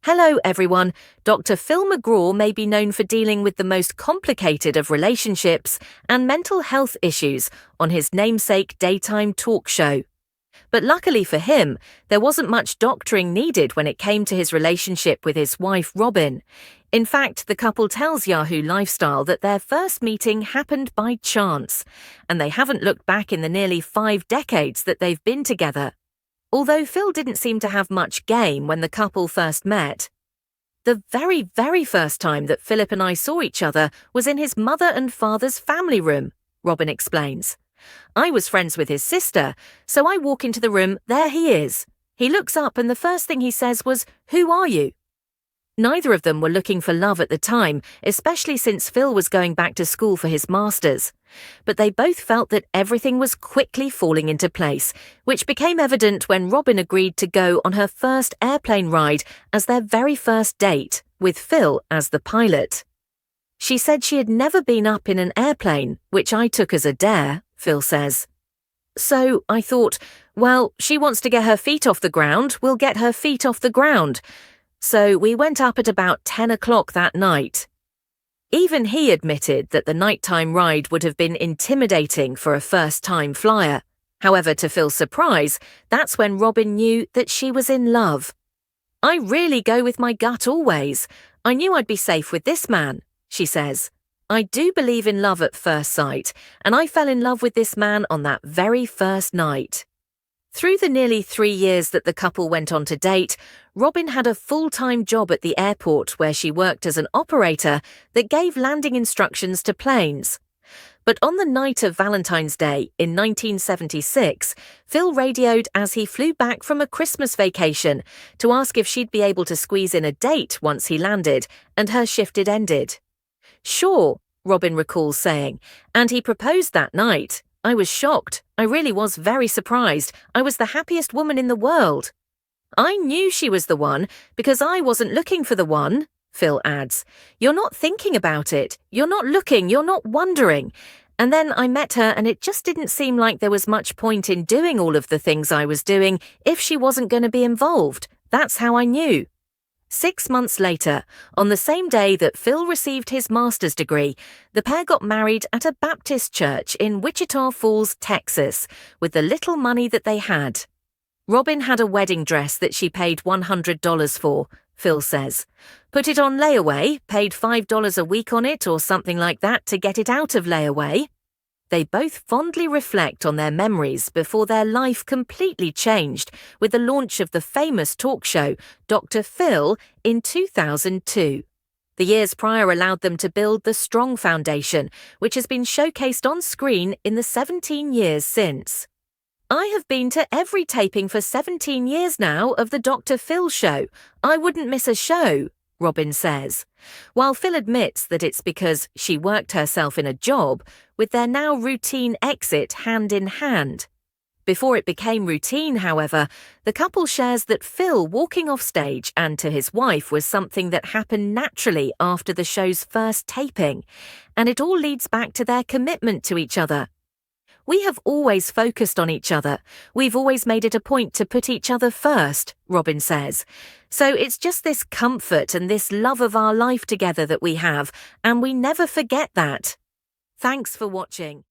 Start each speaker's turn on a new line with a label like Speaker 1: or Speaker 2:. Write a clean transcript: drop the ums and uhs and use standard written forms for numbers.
Speaker 1: Hello everyone. Dr. Phil McGraw may be known for dealing with the most complicated of relationships and mental health issues on his namesake daytime talk show. But luckily for him, there wasn't much doctoring needed when it came to his relationship with his wife Robin. In fact, the couple tells Yahoo Lifestyle that their first meeting happened by chance, and they haven't looked back in the nearly 5 decades that they've been together. Although Phil didn't seem to have much game when the couple first met. The very first time that Philip and I saw each other was in his mother and father's family room, Robin explains. I was friends with his sister, so I walk into the room, there he is. He looks up and the first thing he says was, "Who are you?" Neither of them were looking for love at the time, especially since Phil was going back to school for his master's. But they both felt that everything was quickly falling into place, which became evident when Robin agreed to go on her first airplane ride as their very first date, with Phil as the pilot. She said she had never been up in an airplane, which I took as a dare, Phil says. So I thought, well, she wants to get her feet off the ground, we'll get her feet off the ground. So we went up at about 10 o'clock that night. Even he admitted that the nighttime ride would have been intimidating for a first-time flyer. However, to Phil's surprise, that's when Robin knew that she was in love. "I really go with my gut always. I knew I'd be safe with this man," she says. "I do believe in love at first sight, and I fell in love with this man on that very first night." Through the nearly 3 years that the couple went on to date, Robin had a full-time job at the airport where she worked as an operator that gave landing instructions to planes. But on the night of Valentine's Day in 1976, Phil radioed as he flew back from a Christmas vacation to ask if she'd be able to squeeze in a date once he landed and her shift had ended. "Sure," Robin recalls saying, "and he proposed that night. I was shocked. I really was very surprised. I was the happiest woman in the world." "I knew she was the one because I wasn't looking for the one," Phil adds. "You're not thinking about it. You're not looking. You're not wondering. And then I met her and it just didn't seem like there was much point in doing all of the things I was doing if she wasn't going to be involved. That's how I knew." 6 months later, on the same day that Phil received his master's degree, the pair got married at a Baptist church in Wichita Falls, Texas, with the little money that they had. Robin had a wedding dress that she paid $100 for, Phil says. Put it on layaway, paid $5 a week on it or something like that to get it out of layaway. They both fondly reflect on their memories before their life completely changed with the launch of the famous talk show Dr. Phil in 2002. The years prior allowed them to build the strong foundation, which has been showcased on screen in the 17 years since. "I have been to every taping for 17 years now of the Dr. Phil show. I wouldn't miss a show," Robin says. While Phil admits that it's because she worked herself in a job, with their now routine exit hand in hand. Before it became routine, however, the couple shares that Phil walking off stage and to his wife was something that happened naturally after the show's first taping, and it all leads back to their commitment to each other. "We have always focused on each other. We've always made it a point to put each other first," Robin says. "So it's just this comfort and this love of our life together that we have, and we never forget that." Thanks for watching.